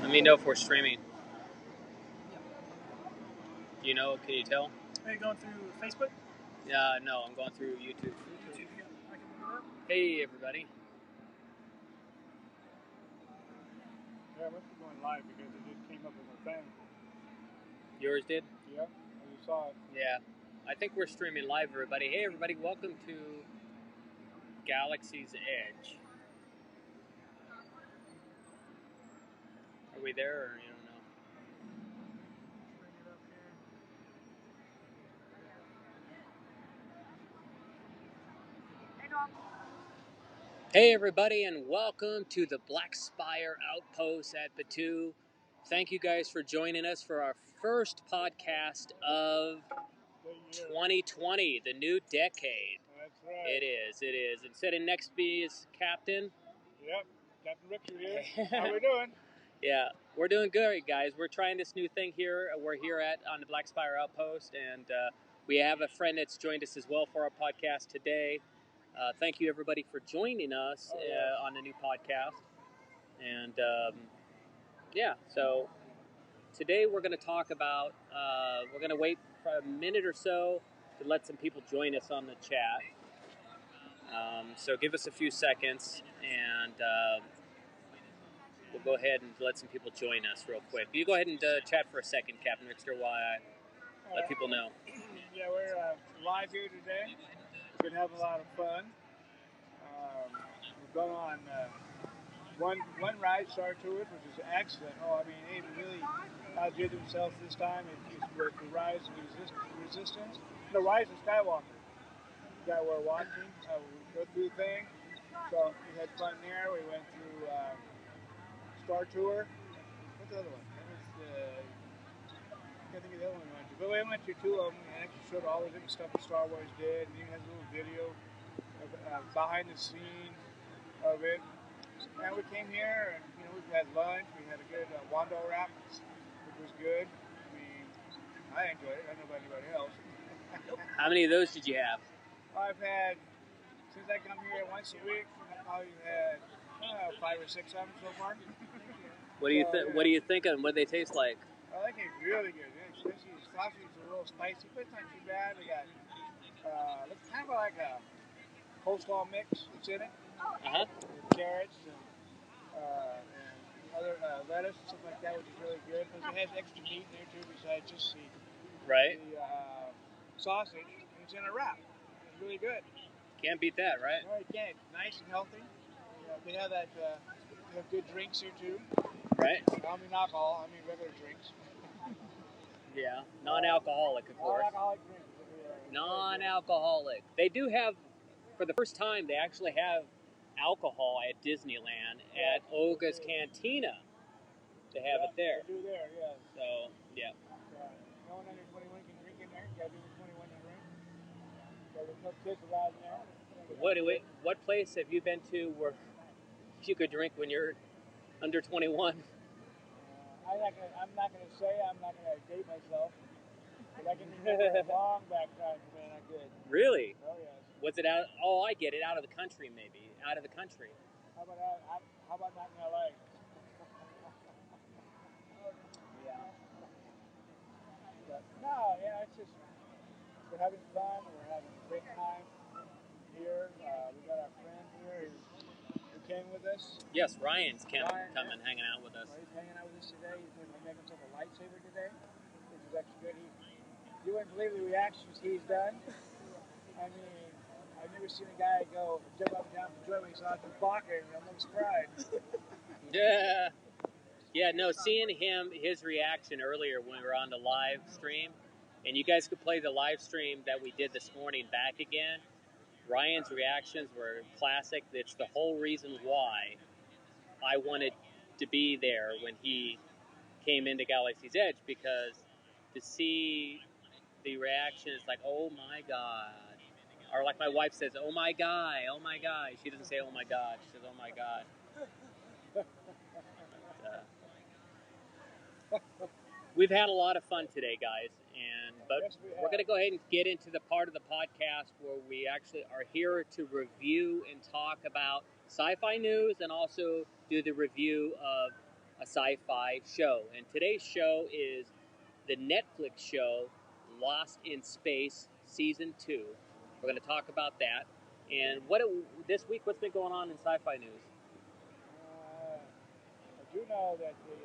Let me know if we're streaming. Do you know? Can you tell? Are you going through Facebook? No, I'm going through YouTube. YouTube, yeah. I can look it up. Hey, everybody. Yeah, I must be going live because it just came up with my thing. Yours did? Yep, you saw it. Yeah. I think we're streaming live, everybody. Hey, everybody, welcome to Galaxy's Edge. Are we there, or you don't know? Bring it up here. Hey, everybody, and welcome to the Black Spire Outpost at Batu. Thank you guys for joining us for our first podcast of 2020, the new decade. That's right. It is. And sitting next to me is Captain. Yep, Captain Richard here. How we doing? Yeah, we're doing good, guys. We're trying this new thing here. We're here on the Black Spire Outpost, and we have a friend that's joined us as well for our podcast today. Thank you, everybody, for joining us on the new podcast. And, so today we're going to talk about, we're going to wait for a minute or so to let some people join us on the chat. So give us a few seconds, and we'll go ahead and let some people join us real quick. You go ahead and chat for a second, Captain Rickster, while I let people know. Yeah, we're live here today. We're going to have a lot of fun. We've gone on one ride, Star Tours, which is excellent. They really outdid themselves this time. It's with the Rise of Resistance. The Rise of Skywalker. That we're watching. We go through the thing. So we had fun there. We went through Star Tour. What's the other one? That was I can't think of the other one we went to. But we went to two of them and actually showed all the different stuff that Star Wars did. And even has a little video of behind the scenes of it. And we came here and we had lunch. We had a good Wando wrap, which was good. I enjoyed it. I don't know about anybody else. How many of those did you have? I've had, since I come here once a week, I've probably had 5 or 6 of them so far. What do you think? What do you think of them? What do they taste like? I think it's really good. Especially the sausage is a little spicy, but it's not too bad. We got looks kind of like a coleslaw mix that's in it. Uh-huh. With carrots and other lettuce and stuff like that, which is really good. Plus it has extra meat in there too, besides just the sausage. And it's in a wrap. It's really good. Can't beat that, right? No, you can't. Nice and healthy. They have that. They have good drinks here too. Right. I don't mean alcohol. I mean regular drinks. Yeah, non-alcoholic, of course. Non-alcoholic drinks. Non-alcoholic. They do have, for the first time, they actually have alcohol at Disneyland at Olga's Cantina. They have it there. They do there, yeah. So, yeah. No one under 21 can drink in there. You got to be 21 to drink. So there's no kids allowed in there. What place have you been to where you could drink when you're under 21? I'm not going to say. I'm not going to date myself. But I can remember long back time when I did. Really? Oh, yes. Was it out? Oh, I get it. Out of the country, maybe. Out of the country. How about not in L.A.? Yeah. But, no, it's just, we're having fun. We're having a great time here. We got our friend here who came with us. Yes, Ryan's coming, hanging out with us. Well, he's hanging out with us today. He's going to make himself a lightsaber today, which is actually good. You wouldn't believe the reactions he's done. I mean, I've never seen a guy jump up and down for joy when he saw Chewbacca and almost cried. Yeah. Yeah, no, seeing his reaction earlier when we were on the live stream, and you guys could play the live stream that we did this morning back again. Ryan's reactions were classic. It's the whole reason why I wanted to be there when he came into Galaxy's Edge, because to see the reaction is like, oh my God. Or like my wife says, oh my guy, oh my guy. She doesn't say oh my God, she says oh my God. we've had a lot of fun today, guys, but Yes, we we're have. going to go ahead and get into the part of the podcast where we actually are here to review and talk about sci-fi news and also do the review of a sci-fi show. And today's show is the Netflix show Lost in Space Season 2. We're going to talk about that. And this week, what's been going on in sci-fi news? I do know that the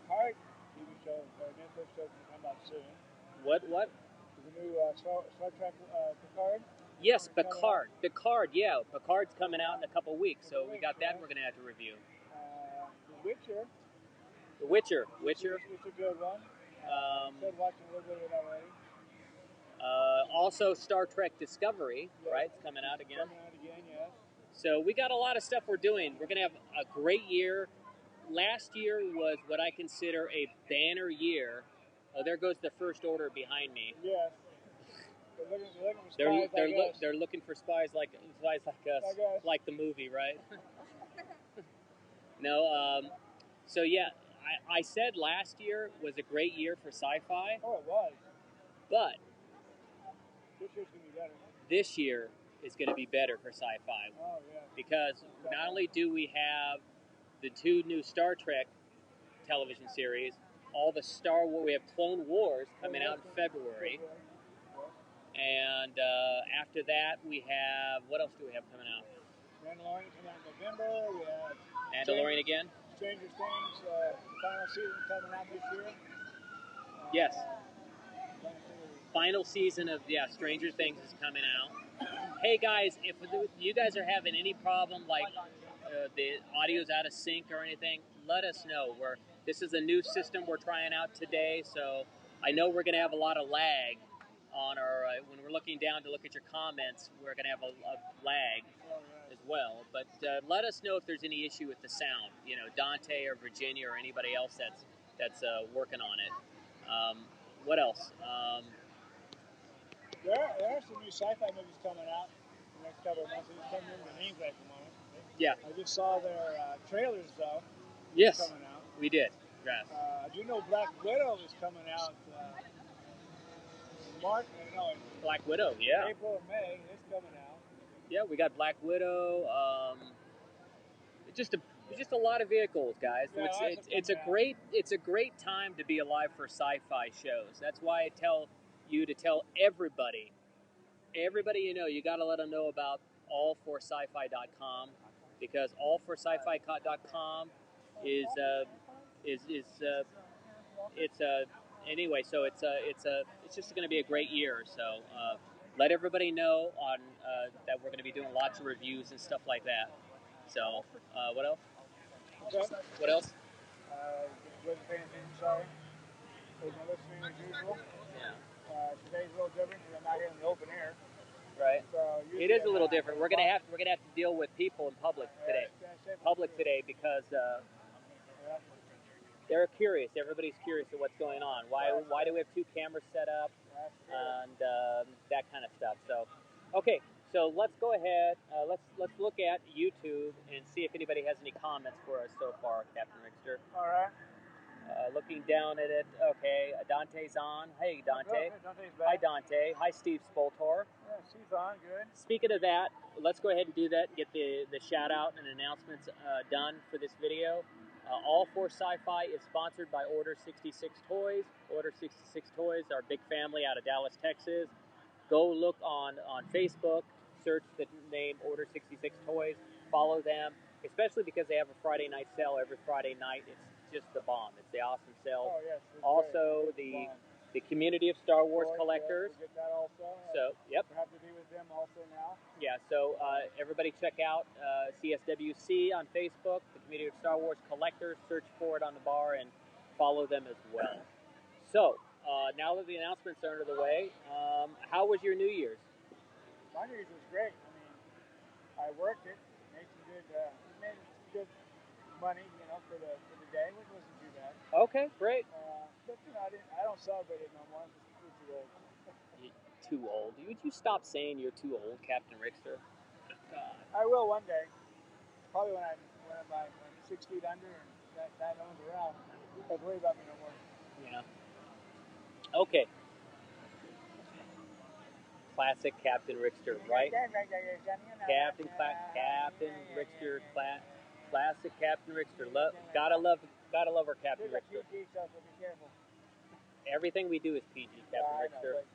Picard TV show, or Netflix show, can come out soon. What? The new Star Trek Picard. Yes, Picard. Picard, yeah. Picard's coming out in a couple weeks, so we got that we're going to have to review. The Witcher. The Witcher. It's a good one. Started watching a little bit of it already. Also, Star Trek Discovery, right? It's coming out again. Coming out again, yes. So we got a lot of stuff we're doing. We're going to have a great year. Last year was what I consider a banner year. Oh, there goes the First Order behind me. Yes. They're looking for spies like us. They're looking for spies like us, like the movie, right? No. So yeah, I said last year was a great year for sci-fi. Oh, it was. But this year's gonna be better. This year is going to be better for sci-fi. Oh yeah. Because not only do we have the 2 new Star Trek television series, all the Star Wars, we have Clone Wars coming out in February. And after that, we have, what else do we have coming out? Mandalorian coming out in November. We have Mandalorian again? Stranger Things, the final season coming out this year. Yes. Final season of, Stranger Things is coming out. Hey guys, if you guys are having any problem, like the audio's out of sync or anything, let us know. This is a new system we're trying out today, so I know we're going to have a lot of lag on our, when we're looking down to look at your comments, we're going to have a lag as well. But let us know if there's any issue with the sound. You know, Dante or Virginia or anybody else that's working on it. What else? There are some new sci-fi movies coming out in the next couple of months. I just can't remember the names right at the moment. Yeah. I just saw their trailers, though. Yes, coming out. We did. Yes. I do know Black Widow is coming out Black Widow, yeah. April or May. It's coming out. Yeah, we got Black Widow. Just a lot of vehicles, guys. Yeah, it's a great time to be alive for sci-fi shows. That's why I tell you to tell everybody you know, you got to let them know about allforsci-fi.com, because allforsci-fi.com is anyway. So it's just going to be a great year. So let everybody know on that we're going to be doing lots of reviews and stuff like that. So what else? Okay. What else? Wasn't paying attention, sorry. Was not listening as usual. Yeah. Today's a little different because I'm out here in the open air. Right. So it is a little different. We're gonna have to deal with people in public today. Because they're curious. Everybody's curious of what's going on. Why do we have 2 cameras set up and that kind of stuff. So, okay. So let's go ahead. Let's look at YouTube and see if anybody has any comments for us so far, Captain Rickster. All right. Looking down at it. Okay, Dante's on. Hey, Dante. Dante's back. Hi, Dante. Hi, Steve Spoltor. Yeah, she's on. Good. Speaking of that, let's go ahead and do that and get the shout out and announcements done for this video. All for Sci-Fi is sponsored by Order 66 Toys. Order 66 Toys, our big family out of Dallas, Texas. Go look on Facebook, search the name Order 66 Toys, follow them, especially because they have a Friday night sale every Friday night. It's just the bomb. It's the awesome sale. Oh, yes. Also, the community of Star Wars collectors. We'll get that also. So, yep. We'll have to be with them also now. Yeah, so everybody check out CSWC on Facebook, the community of Star Wars collectors. Search for it on the bar and follow them as well. So, now that the announcements are under the way, how was your New Year's? My New Year's was great. I mean, I worked it, made some good money, you know, for the day, which wasn't too bad. Okay, great. But you know, I don't celebrate it no more. I'm just too old. Too old? Would you stop saying you're too old, Captain Rickster? God. I will one day. Probably when I'm 6 feet under and that no one's around. Don't worry about me no more. Yeah. Okay. Classic Captain Richter, right? Captain Richter, classic Captain Richter. Gotta love our Captain Richter. PG stuff, so be careful. Everything we do is PG, Captain Richter. But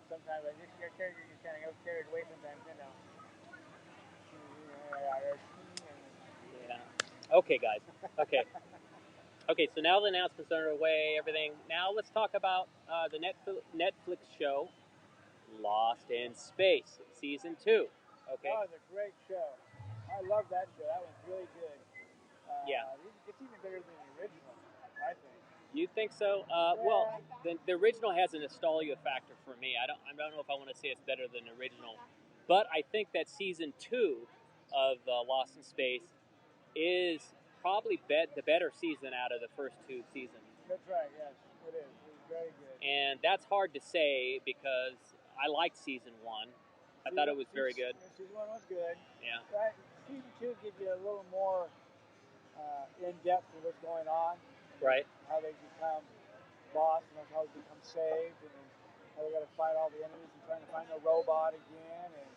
sometimes like your character just kind of goes carried away sometimes, Yeah. Okay, guys. Okay. Okay, so now the announcements are underway, everything. Now let's talk about the Netflix show, Lost in Space, Season 2. Okay. That was a great show. I love that show. That was really good. Yeah. It's even better than the original, I think. You think so? Well, the original has a nostalgia factor for me. I don't know if I want to say it's better than the original, but I think that Season 2 of Lost in Space is probably the better season out of the first 2 seasons. That's right, yes, it is. It was very good. And that's hard to say because I liked Season 1. I thought it was very good. Season 1 was good. Yeah. Right. Season 2 gives you a little more in-depth of what's going on. Right. How they become lost and how they become saved and how they got to fight all the enemies and trying to find the robot again and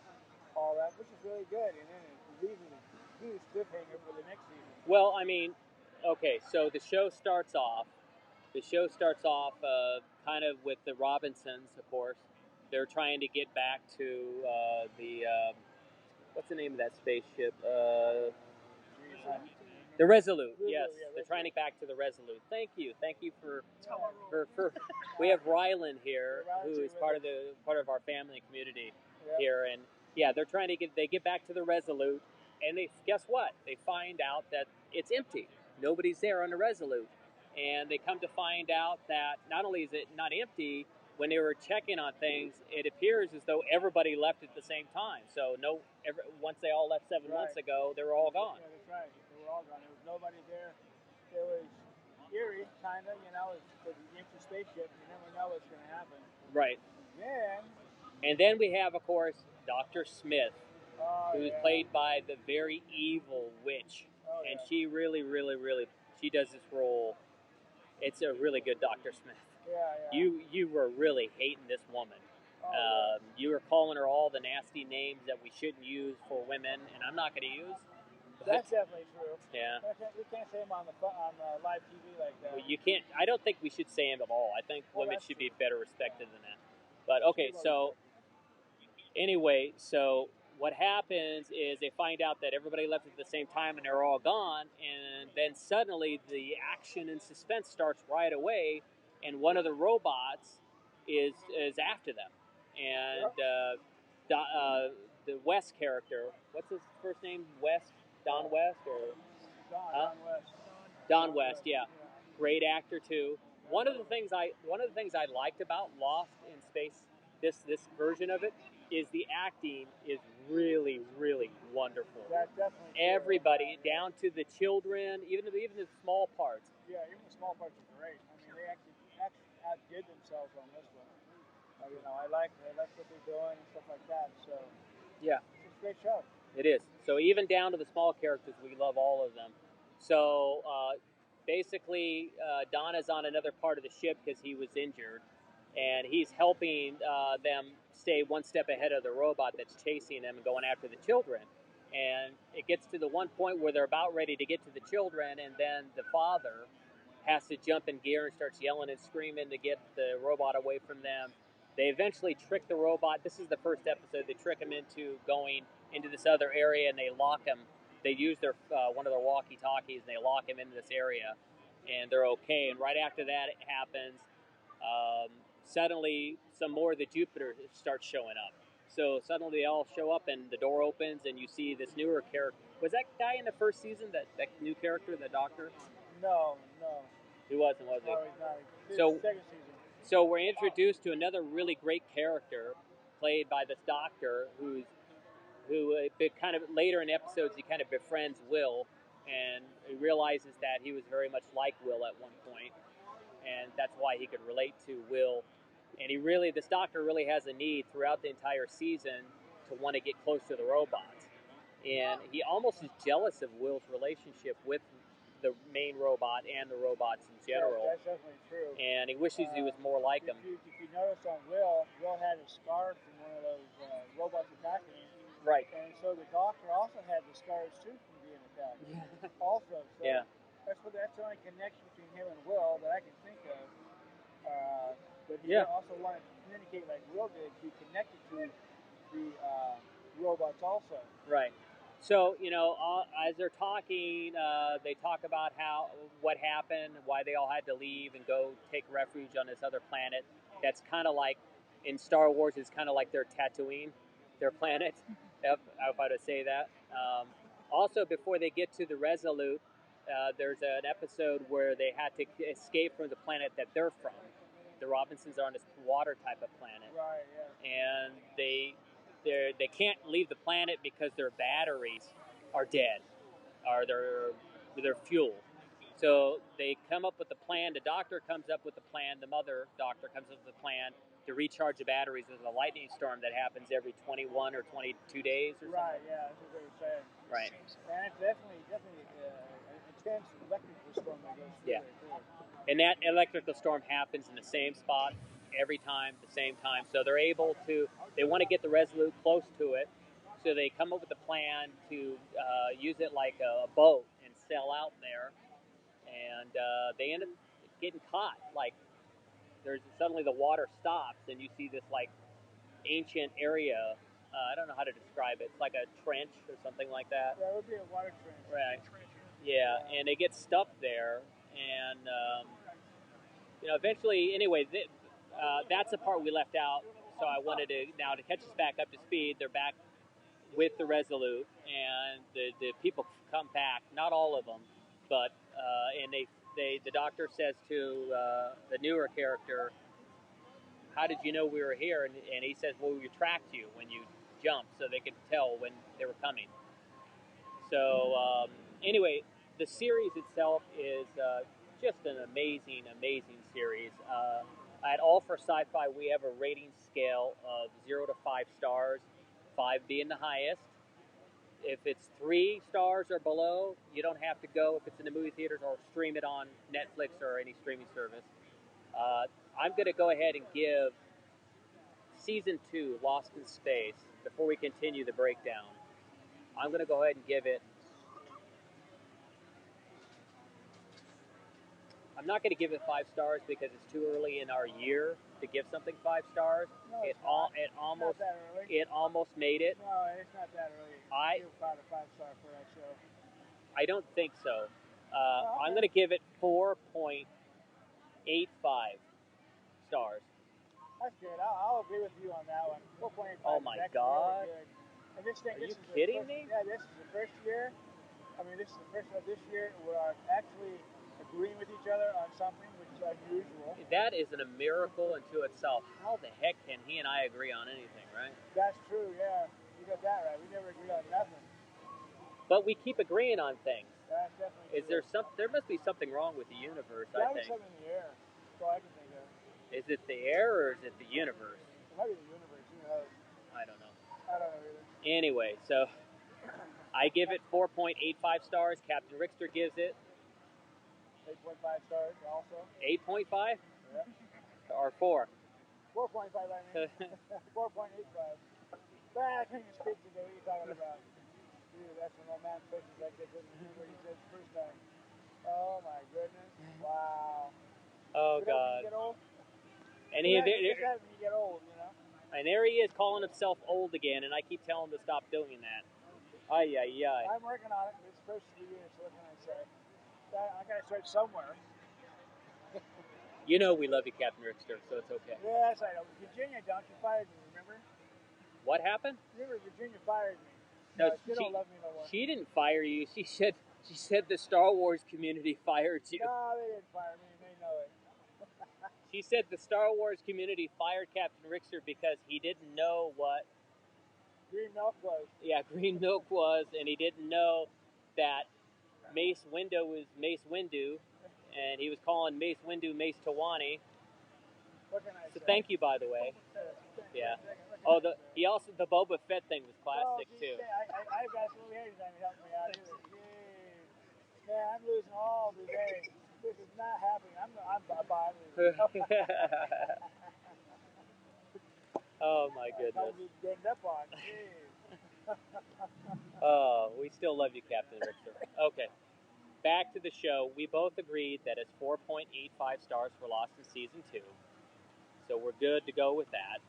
all that, which is really good. And then it leaves a huge cliffhanger for the next season. Well, I mean, okay, so the show starts off kind of with the Robinsons, of course. They're trying to get back to what's the name of that spaceship? The Resolute. Yes, they're trying to get back to the Resolute. Thank you for. We have Rylan here, who is part of our family community here, and yeah, they're trying to get back to the Resolute, and guess what? They find out that it's empty. Nobody's there on the Resolute. And they come to find out that not only is it not empty, when they were checking on things, it appears as though everybody left at the same time. So once they all left 7 months ago, they were all gone. Yeah, that's right. They were all gone. There was nobody there. It was eerie, kind of, for the empty spaceship. You never know what's going to happen. Right. And then we have, of course, Dr. Smith, who's played by the very evil witch. And she really, really, really, she does this role. It's a really good Dr. Smith. Yeah. You were really hating this woman. You were calling her all the nasty names that we shouldn't use for women, and I'm not going to use. That's definitely true. Yeah. We can't say them on the live TV like that. Well, you can't. I don't think we should say them at all. I think women should be better respected than that. But okay, so anyway, so what happens is they find out that everybody left at the same time and they're all gone, and then suddenly the action and suspense starts right away, and one of the robots is after them, and the West character, what's his first name? Don West, or Don West. Don West, yeah, great actor too. One of the things I liked about Lost in Space, this version of it, is the acting is really, really wonderful. That's definitely true. Everybody, down to the children, even the small parts. Yeah, even the small parts are great. I mean, they actually outdid themselves on this one. I like what they're doing and stuff like that. So yeah, it's a great show. It is. So even down to the small characters, we love all of them. So basically, Don is on another part of the ship because he was injured, and he's helping them stay one step ahead of the robot that's chasing them and going after the children. And it gets to the one point where they're about ready to get to the children, and then the father has to jump in gear and starts yelling and screaming to get the robot away from them. They eventually trick the robot. This is the first episode. They trick him into going into this other area, and they lock him. They use their one of their walkie-talkies, and they lock him into this area, and they're okay. And right after that it happens, suddenly some more of the Jupiter starts showing up. So suddenly they all show up, and the door opens, and you see this newer character. Was that guy in the first season, that new character, the doctor? No. He wasn't, was he? No, he's not. Second season. So we're introduced to another really great character, played by this doctor, who kind of later in episodes he kind of befriends Will, and he realizes that he was very much like Will at one point, and that's why he could relate to Will. And this doctor really has a need throughout the entire season to want to get close to the robots, and he almost is jealous of Will's relationship with the main robot and the robots in general. Yeah, that's definitely true. And he wishes he was more like him. If you notice on Will had a scar from one of those robots attacking him. Right. And so the doctor also had the scars too from being attacked. Yeah. Also. So yeah. That's the only connection between him and Will that I can think of. But he also wanted to communicate like Will did, be connected to the robots also. Right. So, as they're talking, they talk about what happened, why they all had to leave and go take refuge on this other planet. That's kind of like, in Star Wars, it's kind of like their Tatooine, their planet, if I would say that. Also, before they get to the Resolute, there's an episode where they had to escape from the planet that they're from. The Robinsons are on this water type of planet. Right, yeah. And they can't leave the planet because their batteries are dead, or their fuel. So they come up with a plan. The doctor comes up with a plan. The mother doctor comes up with a plan to recharge the batteries with a lightning storm that happens every 21 or 22 days or something. Right, yeah, that's what they were saying. Right. And it's definitely an intense electrical storm that goes through there too. And that electrical storm happens in the same spot every time, the same time. So they want to get the Resolute close to it. So they come up with a plan to use it like a boat and sail out there. And they end up getting caught. Like, suddenly the water stops and you see this like ancient area. I don't know how to describe it. It's like a trench or something like that. Yeah, it would be a water trench. Right. Yeah, and they get stuck there. And, eventually, anyway, that's the part we left out. So I wanted to catch us back up to speed. They're back with the Resolute, and the people come back. Not all of them, but and the doctor says to the newer character, "How did you know we were here?" And he says, "Well, we tracked you when you jumped, so they could tell when they were coming." So anyway, the series itself is just an amazing, amazing series. At All for Sci-Fi, we have a rating scale of 0 to 5 stars, 5 being the highest. If it's 3 stars or below, you don't have to go if it's in the movie theaters or stream it on Netflix or any streaming service. I'm going to go ahead and give Season 2, Lost in Space, before we continue the breakdown. I'm going to go ahead and give it... I'm not going to give it 5 stars because it's too early in our year to give something 5 stars. No, it almost made it. No, it's not that early. I give about a 5-star for that show. I don't think so. Okay. I'm going to give it 4.85 stars. That's good. I'll agree with you on that one. 4.85. Oh my God! Really good. And this thing, Are you kidding me? Yeah, this is the first year. I mean, this is the first of this year we're actually agreeing with each other on something, which is unusual. That is a miracle unto itself. How the heck can he and I agree on anything, right? That's true, yeah. You got that right. We never agree on nothing. But we keep agreeing on things. That's definitely true. There must be something wrong with the universe, I think. Something in the air. That's all I can think of. Is it the air or is it the universe? It might be the universe. Who knows? I don't know. I don't know either. Anyway, so I give it 4.85 stars. Captain Rickster gives it 8.5 stars also. 8.5? Yeah. Or 4? 4.5, I mean. 4.85. I couldn't speak today. What are you talking about? Dude, that's when old man pushes like this. What he said the first time. Oh my goodness. Wow. Oh God. You get old? And you get old, you know? And there he is calling himself old again, and I keep telling him to stop doing that. Ay, ay, ay. I'm working on it. It's supposed to be here, so what can I say? I gotta start somewhere. You know we love you, Captain Rickster, so it's okay. Yes, I know. Virginia, don't you fired me, remember? What happened? Remember, Virginia fired me. No, she don't love me no more. She didn't fire you. She said the Star Wars community fired you. No, they didn't fire me. They know it. She said the Star Wars community fired Captain Rickster because he didn't know what green milk was. Yeah, green milk was, and he didn't know that Mace Windu was Mace Windu, and he was calling Mace Windu Mace Tawani. What can I say? So thank you, by the way. Yeah. Oh, the Boba Fett thing was classic too. I've got some here to help me out. Yeah, I'm losing all today. This is not happening. I'm losing. Oh my goodness. Ganged up on. Jeez. Oh, we still love you, Captain Richter. Okay, back to the show. We both agreed that it's 4.85 stars for Lost in season 2, so we're good to go with that.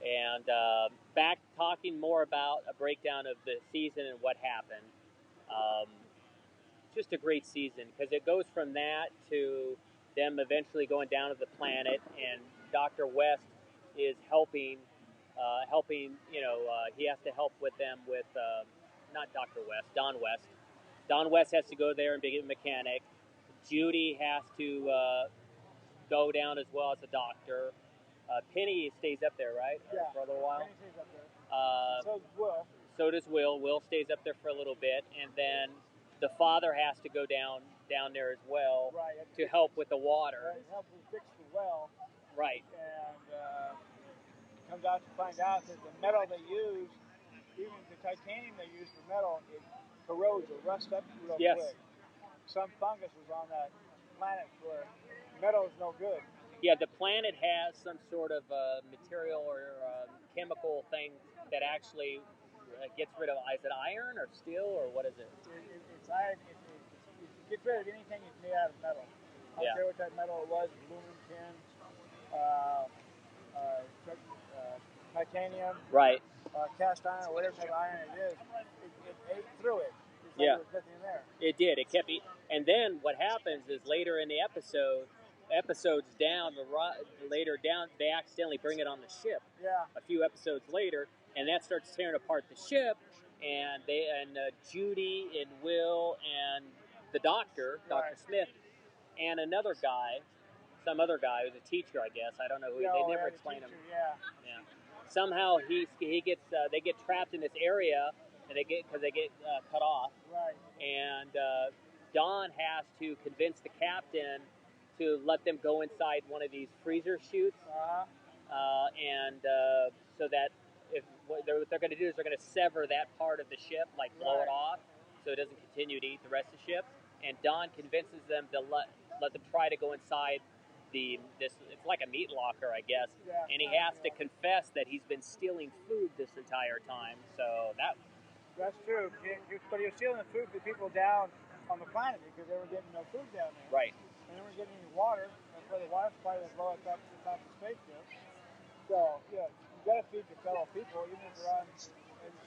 And back talking more about a breakdown of the season and what happened. Just a great season because it goes from that to them eventually going down to the planet, and Dr. West is helping. He has to help with them with not Dr. West, Don West. Don West has to go there and be a mechanic. Judy has to go down as well as a doctor. Penny stays up there, right? Yeah. For a little while. Penny stays up there. So does Will. So does Will. Will stays up there for a little bit, and then the father has to go down there as well, right, to help with the water. Right, help them fix the well. Right. And comes out to find out that the metal they use, even the titanium they use for metal, it corrodes or rusts up real quick. Some fungus was on that planet where metal is no good. Yeah, the planet has some sort of material or chemical thing that actually gets rid of, is it iron or steel or what is it? It's iron. It gets rid of anything that's made out of metal. I don't care what type of metal it was, aluminum, tin, titanium, right, cast iron, or whatever type of iron it is. It ate through it. It's like yeah, there was nothing in there. It did. It kept eating. And then what happens is later in the episodes down, later down, they accidentally bring it on the ship. Yeah. A few episodes later, and that starts tearing apart the ship. And Judy and Will and the doctor, Dr. Smith, and another guy, some other guy who's a teacher, I guess. I don't know who. They never explain him. Yeah. Somehow he gets they get trapped in this area, and they get cut off. Right. And Don has to convince the captain to let them go inside one of these freezer chutes, so that what they're going to do is they're going to sever that part of the ship, like blow it off, so it doesn't continue to eat the rest of the ship. And Don convinces them to let them try to go inside it's like a meat locker, I guess. Yeah, and he has to confess that he's been stealing food this entire time. So that's true. But he was stealing the food for people down on the planet because they were getting no food down there. Right. And they weren't getting any water. That's why the water supply was low at the top of the spaceship. So, you got to feed your fellow people, even if they're on the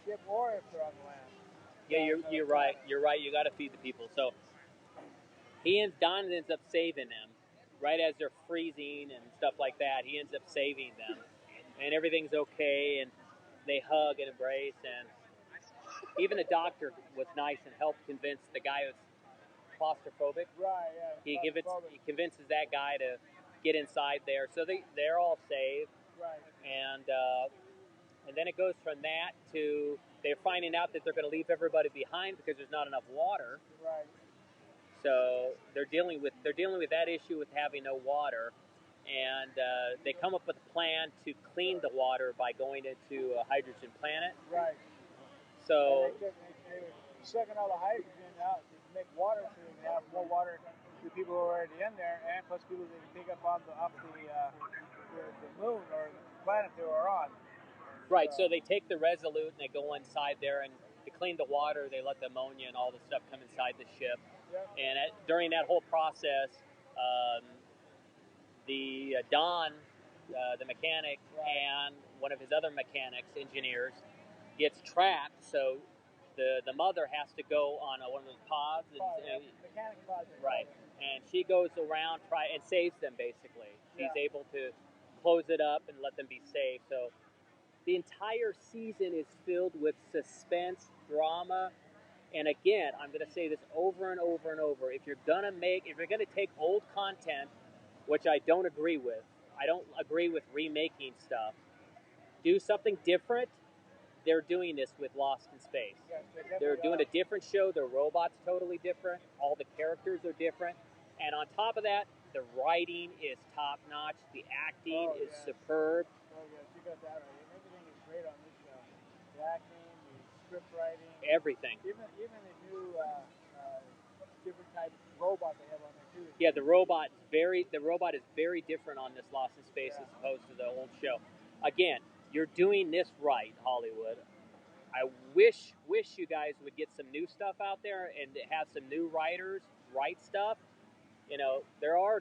ship or if they're on the land. Yeah, you're right. You're right. You got to feed the people. So Don ends up saving them right as they're freezing and stuff like that. He ends up saving them, and everything's okay. And they hug and embrace. And even the doctor was nice and helped convince the guy who's claustrophobic. Right. Yeah. He convinces that guy to get inside there. So they're all saved. Right. And then it goes from that to they're finding out that they're going to leave everybody behind because there's not enough water. Right. So they're dealing with that issue with having no water, and they come up with a plan to clean the water by going into a hydrogen planet. Right. So they were sucking all the hydrogen out to make water, so they have more water for people who are already in there, and plus people they can pick up off the moon or the planet they were on. Right. So they take the Resolute and they go inside there, and to clean the water, they let the ammonia and all the stuff come inside the ship. Yep. And during that whole process, Don, the mechanic, and one of his other engineers, gets trapped. So the mother has to go on one of those pods. Mechanic pods. Right. And she goes around and saves them, basically. She's able to close it up and let them be safe. So the entire season is filled with suspense, drama. And again, I'm going to say this over and over and over. If you're going to take old content, which I don't agree with, I don't agree with remaking stuff, do something different. They're doing this with Lost in Space. They're doing a different show. The robot's totally different. All the characters are different. And on top of that, the writing is top-notch. The acting is superb. Oh, yes, you got that right. Everything is great on this show. The acting, the script writing. Everything. Even the new different robot they have on there too. Yeah, the robot is very different on this Lost in Space as opposed to the old show. Again, you're doing this right, Hollywood. I wish you guys would get some new stuff out there and have some new writers write stuff. You know, there are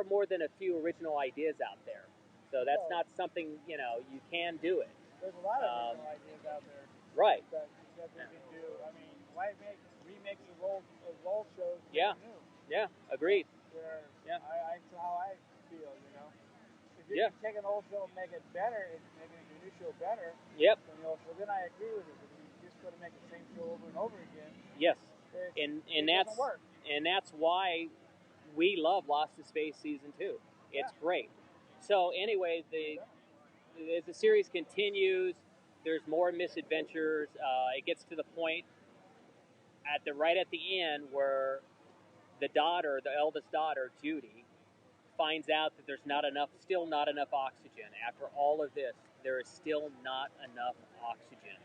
more than a few original ideas out there. So that's not something, you know, you can do it. There's a lot of original ideas out there. Right. That they can do. I mean, why make remakes of old shows? Yeah. New? Yeah. Agreed. Yeah. That's how I feel. You know, if you can take an old show and make it better, and make a new show better. Yep. Then I agree with you. If you just going to make the same show over and over again. Yes. And that's doesn't work. And that's why we love Lost in Space season 2. It's great. So anyway, as the series continues, there's more misadventures. It gets to the point right at the end where the eldest daughter, Judy, finds out that there's still not enough oxygen. After all of this, there is still not enough oxygen.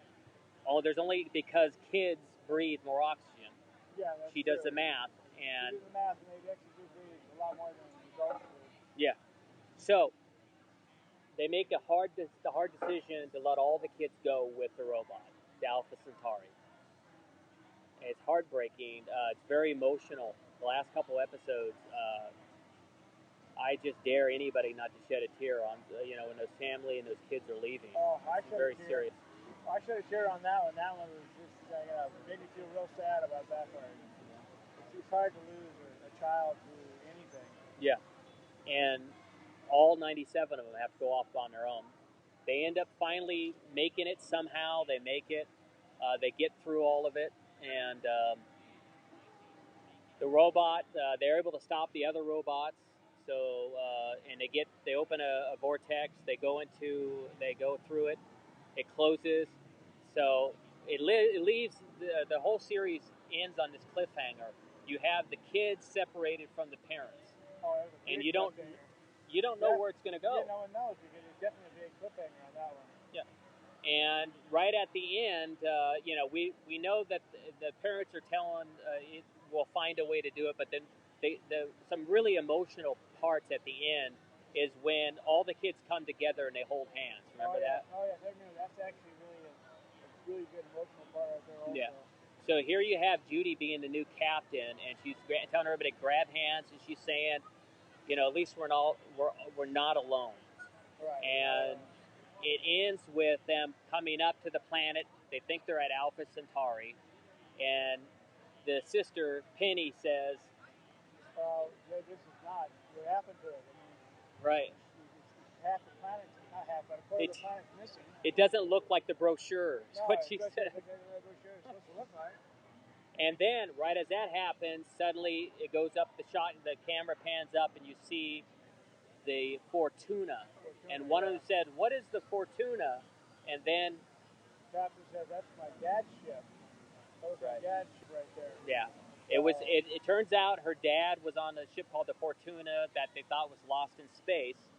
There's only because kids breathe more oxygen. Yeah, she does the math, and they actually do breathe a lot more than adults do. Yeah. So they make the hard decision to let all the kids go with the robot, the Alpha Centauri. And it's heartbreaking. It's very emotional. The last couple episodes, I just dare anybody not to shed a tear on, when those family and those kids are leaving. It's very serious. I should have cheered on that one. That one was just made me feel real sad about that part. It's hard to lose a child to anything. Yeah. And all 97 of them have to go off on their own. They end up finally making it somehow. They make it. They get through all of it. And the robot, they're able to stop the other robots. So, and they open a vortex. They go through it. It closes. So it leaves, the whole series ends on this cliffhanger. You have the kids separated from the parents. And you don't know where it's going to go. Yeah, no one knows because there's definitely a big cliffhanger on that one. Yeah. And right at the end, we know that the parents are telling we'll find a way to do it, but then some really emotional parts at the end is when all the kids come together and they hold hands. Remember that? Oh yeah, that's actually really a really good emotional part right there also. Yeah. So here you have Judy being the new captain, and she's telling everybody to grab hands, and she's saying, at least we're not alone. Right. And it ends with them coming up to the planet. They think they're at Alpha Centauri, and the sister Penny says, "Well, this is not what happened to it. I mean, right. Half the planet, not half, but a quarter of the planet's missing. It doesn't look like the brochure." Is what she said. Like the brochure is supposed to look like. And then, right as that happens, suddenly it goes up the camera pans up, and you see the Fortuna. And one of them said, "What is the Fortuna?" And then Captain says, "That's my dad's ship." That was my dad's ship right there. Yeah. It turns out her dad was on a ship called the Fortuna that they thought was lost in space.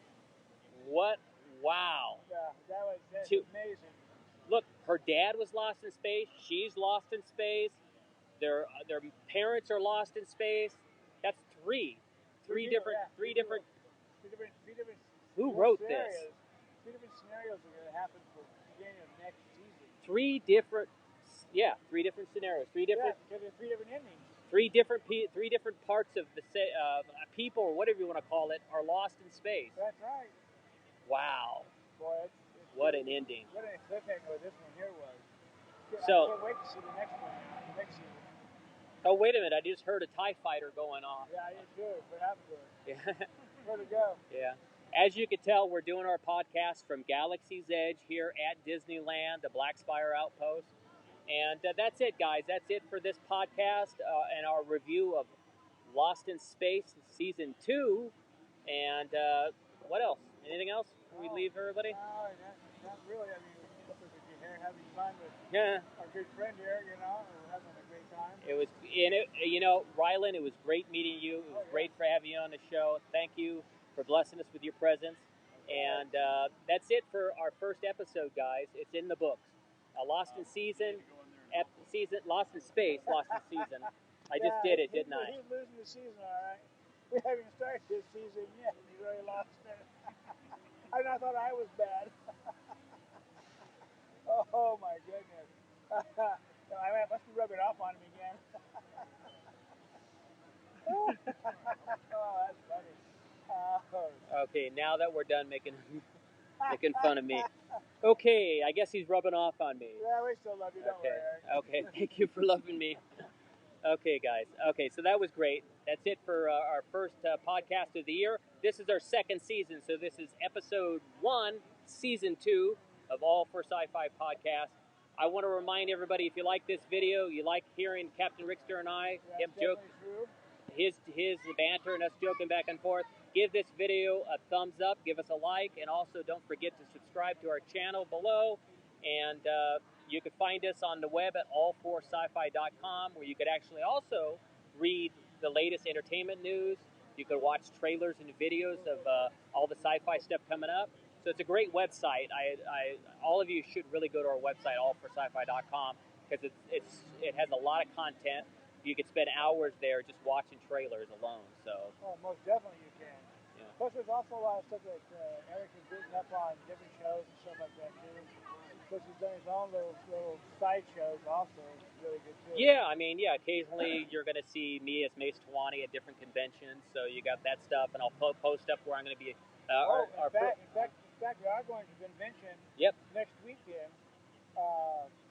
Wow. Yeah, that's amazing. Look, her dad was lost in space. She's lost in space. Their parents are lost in space. That's three different. Who wrote this? 3 different scenarios are going to happen for the beginning of next season. 3 different scenarios. 3 different. Yeah, because there's 3 different endings. 3 different parts of the people, or whatever you want to call it, are lost in space. That's right. Wow. Boy, what an ending. What a cliffhanger this one here was. I So, can't wait to see the next one. Next season. Oh, wait a minute. I just heard a TIE fighter going off. Yeah, I did too. What happened to it? Yeah. Where'd it go? Yeah. As you can tell, we're doing our podcast from Galaxy's Edge here at Disneyland, the Black Spire Outpost. And that's it, guys. That's it for this podcast and our review of Lost in Space Season 2. And what else? Anything else before we leave everybody? No, not really. I mean, we're here having fun with our good friend here, we're having a great time. It was, Rylan, it was great meeting you. It was great for having you on the show. Thank you for blessing us with your presence. And that's it for our first episode, guys. It's in the books. Lost in Space, Lost in Season. I just did it, didn't I? He's losing the season, all right. We haven't even started this season yet. He really lost it. I thought I was bad. Oh my goodness. I must be rubbing off on him again. Oh, that's funny. Okay, now that we're done making fun of me. Okay, I guess he's rubbing off on me. Yeah, we still love you. Don't Okay. worry. Okay, thank you for loving me. Okay, guys. Okay, so that was great. That's it for our first podcast of the year. This is our second season, so this is episode 1, season 2 of All for Sci-Fi podcast. I want to remind everybody, if you like this video, you like hearing Captain Rickster and I, him joke, his banter and us joking back and forth, give this video a thumbs up, give us a like, and also don't forget to subscribe to our channel below. And you can find us on the web at all4sci-fi.com, where you could actually also read the latest entertainment news. You could watch trailers and videos of all the sci-fi stuff coming up. So it's a great website. All of you should really go to our website, all4sci-fi.com, because it has a lot of content. You could spend hours there just watching trailers alone. So. Oh, most definitely you can. Yeah. Plus, there's also a lot of stuff that Eric has written up on different shows and stuff like that too. Plus, he's done his own little side shows also. It's really good too. Yeah, occasionally you're going to see me as Mace Tawani at different conventions. So you got that stuff, and I'll post up where I'm going to be. In fact, we are going to convention. Yep. Next weekend.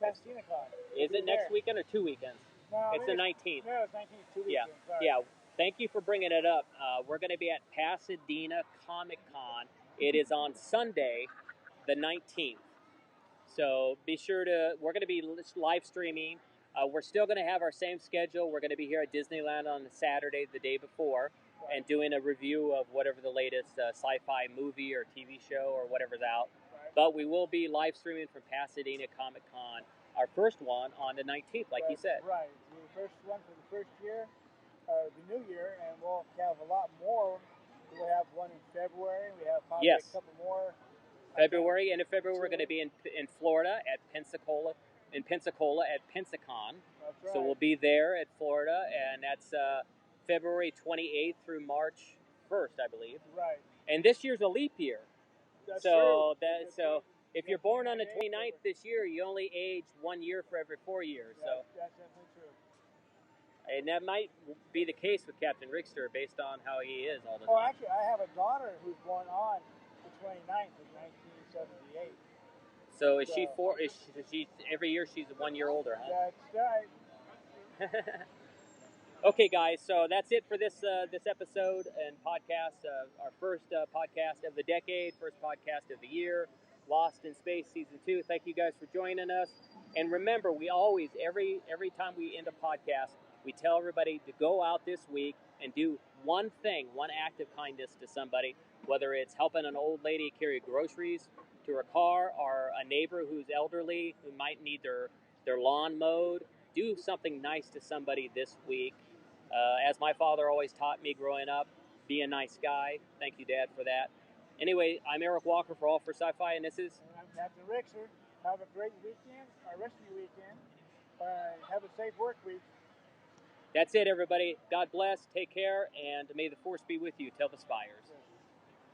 Pasadena Con. Is it next weekend or 2 weekends? No, it's the 19th. No, it's 19th. 2 weekends. Yeah. Sorry. Yeah. Thank you for bringing it up. We're going to be at Pasadena Comic Con. It is on Sunday, the 19th. So be sure we're going to be live streaming. We're still going to have our same schedule. We're going to be here at Disneyland on Saturday, the day before, and doing a review of whatever the latest sci-fi movie or TV show or whatever's out. Right. But we will be live streaming from Pasadena Comic Con, our first one on the 19th, like you said. Right. The first one for the first year, the new year, and we'll have a lot more. We'll have one in February. We have probably a couple more. February, and in February we're going to be in Florida at Pensacola at Pensacon. That's right. So we'll be there at Florida, and that's February 28th through March 1st, I believe. Right. And this year's a leap year. That's so true. If you're born on the 29th this year, you only age 1 year for every 4 years. So that's definitely true. And that might be the case with Captain Rickster based on how he is all the time. Oh, actually, I have a daughter who's born on the 29th of 1978. So is she every year she's 1 year older, huh? That's right. Okay, guys. So that's it for this episode and podcast. Our first podcast of the decade, first podcast of the year, Lost in Space Season 2. Thank you guys for joining us. And remember, we always every time we end a podcast, we tell everybody to go out this week and do one thing, one act of kindness to somebody, whether it's helping an old lady carry groceries to her car, or a neighbor who's elderly who might need their lawn mowed. Do something nice to somebody this week. As my father always taught me growing up, be a nice guy. Thank you, Dad, for that. Anyway, I'm Eric Walker for All for Sci-Fi, and this is... And I'm Captain Rickster. Have a great weekend, or rest of your weekend. Have a safe work week. That's it, everybody. God bless, take care, and may the force be with you. Tell the spires.